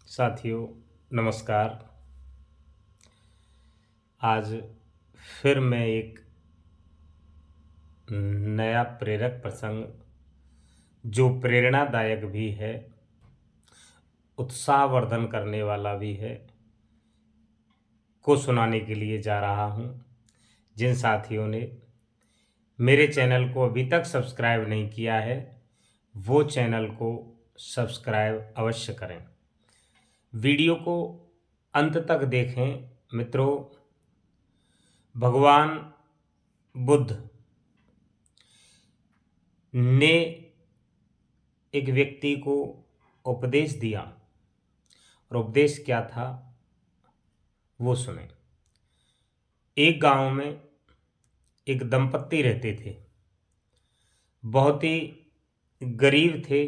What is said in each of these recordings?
साथियों नमस्कार। आज फिर मैं एक नया प्रेरक प्रसंग जो प्रेरणादायक भी है, उत्साहवर्धन करने वाला भी है, को सुनाने के लिए जा रहा हूं। जिन साथियों ने मेरे चैनल को अभी तक सब्सक्राइब नहीं किया है वो चैनल को सब्सक्राइब अवश्य करें। वीडियो को अंत तक देखें। मित्रों, भगवान बुद्ध ने एक व्यक्ति को उपदेश दिया और उपदेश क्या था वो सुने। एक गांव में एक दंपत्ति रहते थे, बहुत ही गरीब थे।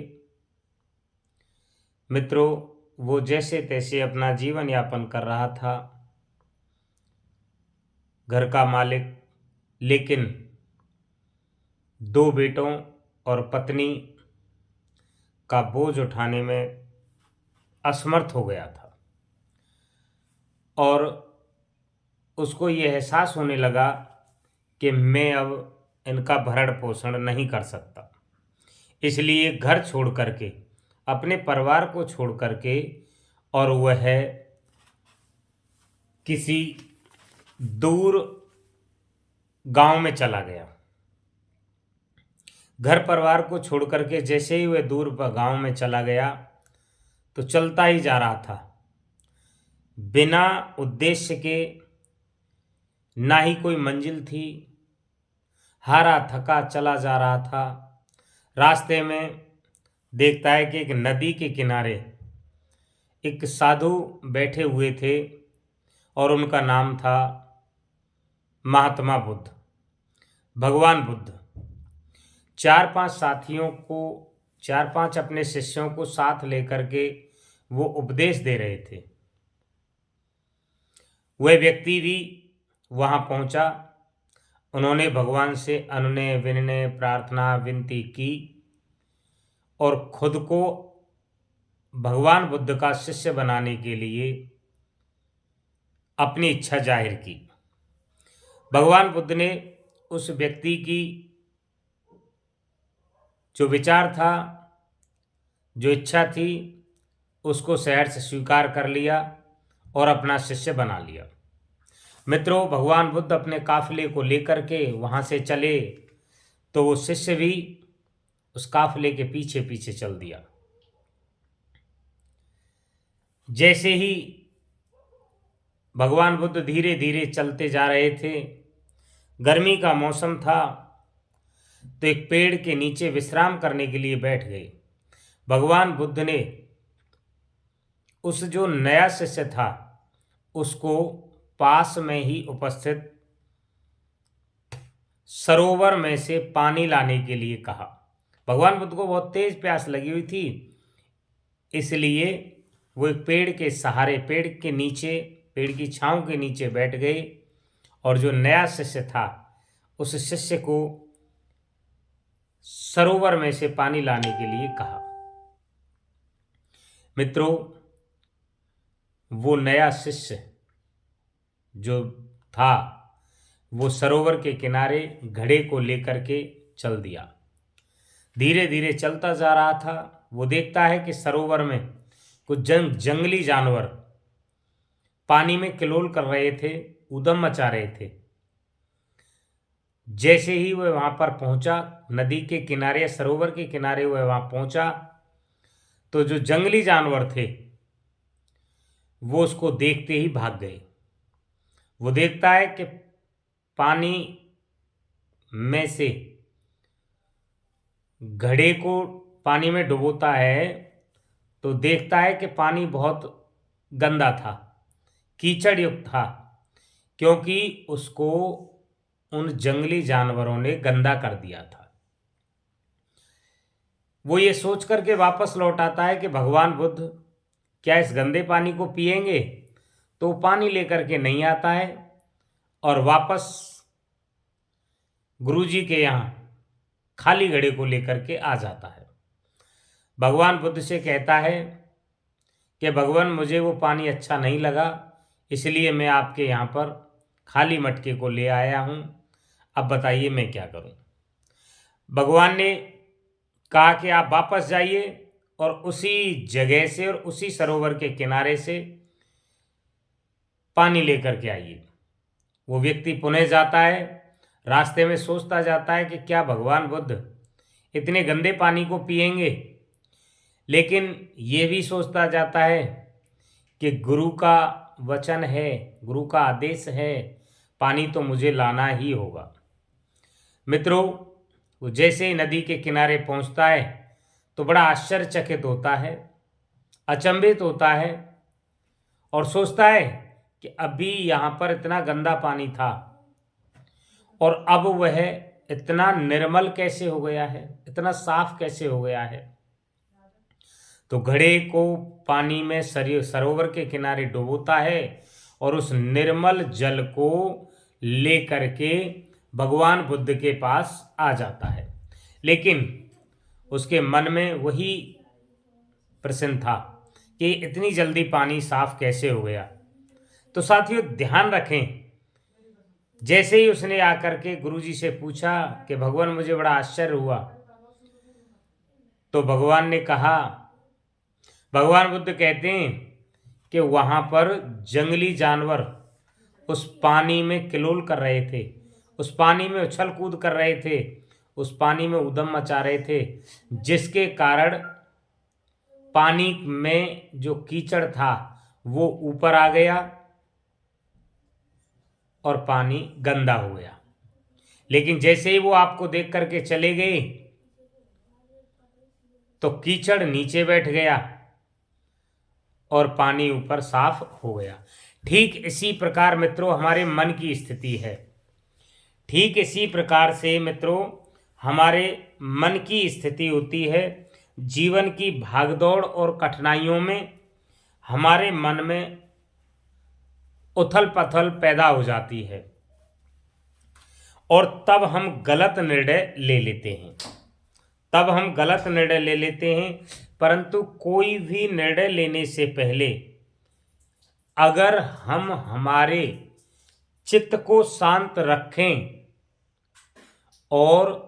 मित्रों, वो जैसे तैसे अपना जीवन यापन कर रहा था, घर का मालिक, लेकिन दो बेटों और पत्नी का बोझ उठाने में असमर्थ हो गया था और उसको ये एहसास होने लगा कि मैं अब इनका भरण पोषण नहीं कर सकता। इसलिए घर छोड़ करके, अपने परिवार को छोड़ करके, और वह किसी दूर गांव में चला गया। घर परिवार को छोड़ करके जैसे ही वह दूर गांव में चला गया तो चलता ही जा रहा था, बिना उद्देश्य के। ना ही कोई मंजिल थी, हारा थका चला जा रहा था। रास्ते में देखता है कि एक नदी के किनारे एक साधु बैठे हुए थे और उनका नाम था महात्मा बुद्ध, भगवान बुद्ध। चार पांच अपने शिष्यों को साथ लेकर के वो उपदेश दे रहे थे। वह व्यक्ति भी वहां पहुंचा। उन्होंने भगवान से अनुनय विनय प्रार्थना विनती की और खुद को भगवान बुद्ध का शिष्य बनाने के लिए अपनी इच्छा जाहिर की। भगवान बुद्ध ने उस व्यक्ति की जो विचार था, जो इच्छा थी, उसको सहर्ष से स्वीकार कर लिया और अपना शिष्य बना लिया। मित्रों, भगवान बुद्ध अपने काफिले को लेकर के वहां से चले तो वो शिष्य भी उस काफिले के पीछे पीछे चल दिया। जैसे ही भगवान बुद्ध धीरे धीरे चलते जा रहे थे, गर्मी का मौसम था, तो एक पेड़ के नीचे विश्राम करने के लिए बैठ गए। भगवान बुद्ध ने उस जो नया शिष्य था उसको पास में ही उपस्थित सरोवर में से पानी लाने के लिए कहा। भगवान बुद्ध को बहुत तेज प्यास लगी हुई थी, इसलिए वो एक पेड़ के सहारे, पेड़ के नीचे, पेड़ की छांव के नीचे बैठ गए और जो नया शिष्य था उस शिष्य को सरोवर में से पानी लाने के लिए कहा। मित्रों, वो नया शिष्य जो था वो सरोवर के किनारे घड़े को लेकर के चल दिया। धीरे धीरे चलता जा रहा था। वो देखता है कि सरोवर में कुछ जंगली जानवर पानी में किलोल कर रहे थे, उदम मचा रहे थे। जैसे ही वह वहां पर पहुंचा, नदी के किनारे, सरोवर के किनारे वह वहां पहुंचा, तो जो जंगली जानवर थे वो उसको देखते ही भाग गए। वो देखता है कि पानी में से घड़े को पानी में डुबोता है तो देखता है कि पानी बहुत गंदा था, कीचड़ युक्त था, क्योंकि उसको उन जंगली जानवरों ने गंदा कर दिया था। वो ये सोच करके वापस लौट आता है कि भगवान बुद्ध क्या इस गंदे पानी को पिएंगे, तो पानी लेकर के नहीं आता है और वापस गुरुजी के यहाँ खाली घड़े को लेकर के आ जाता है। भगवान बुद्ध से कहता है कि भगवान मुझे वो पानी अच्छा नहीं लगा, इसलिए मैं आपके यहाँ पर खाली मटके को ले आया हूँ, अब बताइए मैं क्या करूँ। भगवान ने कहा कि आप वापस जाइए और उसी जगह से और उसी सरोवर के किनारे से पानी लेकर के आइए। वो व्यक्ति पुनः जाता है, रास्ते में सोचता जाता है कि क्या भगवान बुद्ध इतने गंदे पानी को पिएंगे, लेकिन ये भी सोचता जाता है कि गुरु का वचन है, गुरु का आदेश है, पानी तो मुझे लाना ही होगा। मित्रों, वो जैसे ही नदी के किनारे पहुंचता है तो बड़ा आश्चर्यचकित होता है, अचंभित होता है और सोचता है कि अभी यहाँ पर इतना गंदा पानी था और अब वह इतना निर्मल कैसे हो गया है, इतना साफ कैसे हो गया है। तो घड़े को पानी में सरोवर के किनारे डुबोता है और उस निर्मल जल को लेकर के भगवान बुद्ध के पास आ जाता है। लेकिन उसके मन में वही प्रश्न था कि इतनी जल्दी पानी साफ कैसे हो गया। तो साथियों, ध्यान रखें, जैसे ही उसने आकर के गुरुजी से पूछा कि भगवान मुझे बड़ा आश्चर्य हुआ, तो भगवान ने कहा, भगवान बुद्ध कहते हैं कि वहाँ पर जंगली जानवर उस पानी में किलोल कर रहे थे, उस पानी में उछल कूद कर रहे थे, उस पानी में उद्यम मचा रहे थे, जिसके कारण पानी में जो कीचड़ था वो ऊपर आ गया और पानी गंदा हो गया। लेकिन जैसे ही वो आपको देख करके चले गए तो कीचड़ नीचे बैठ गया और पानी ऊपर साफ हो गया। ठीक इसी प्रकार मित्रों हमारे मन की स्थिति है। ठीक इसी प्रकार से मित्रों हमारे मन की स्थिति होती है। जीवन की भागदौड़ और कठिनाइयों में हमारे मन में उथल पथल पैदा हो जाती है और तब हम गलत निर्णय ले लेते हैं, परंतु कोई भी निर्णय लेने से पहले अगर हम हमारे चित्त को शांत रखें और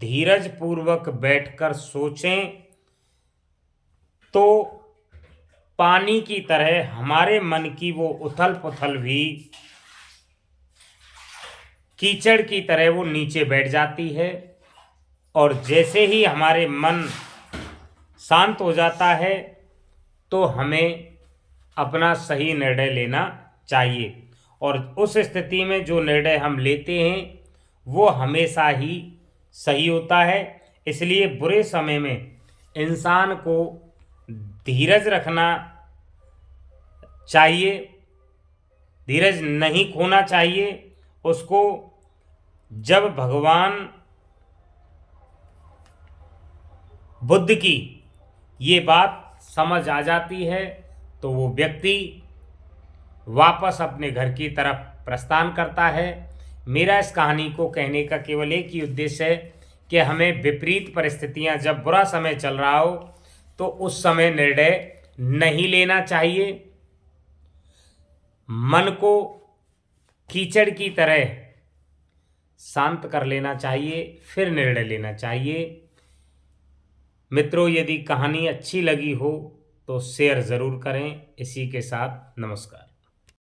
धीरज पूर्वक बैठकर सोचें तो पानी की तरह हमारे मन की वो उथल पुथल भी कीचड़ की तरह वो नीचे बैठ जाती है और जैसे ही हमारे मन शांत हो जाता है तो हमें अपना सही निर्णय लेना चाहिए और उस स्थिति में जो निर्णय हम लेते हैं वो हमेशा ही सही होता है। इसलिए बुरे समय में इंसान को धीरज रखना चाहिए, धीरज नहीं खोना चाहिए। उसको जब भगवान बुद्ध की ये बात समझ आ जाती है तो वो व्यक्ति वापस अपने घर की तरफ प्रस्थान करता है। मेरा इस कहानी को कहने का केवल एक ही उद्देश्य है कि हमें विपरीत परिस्थितियां, जब बुरा समय चल रहा हो तो उस समय निर्णय नहीं लेना चाहिए। मन को कीचड़ की तरह शांत कर लेना चाहिए, फिर निर्णय लेना चाहिए। मित्रों, यदि कहानी अच्छी लगी हो तो शेयर ज़रूर करें। इसी के साथ नमस्कार।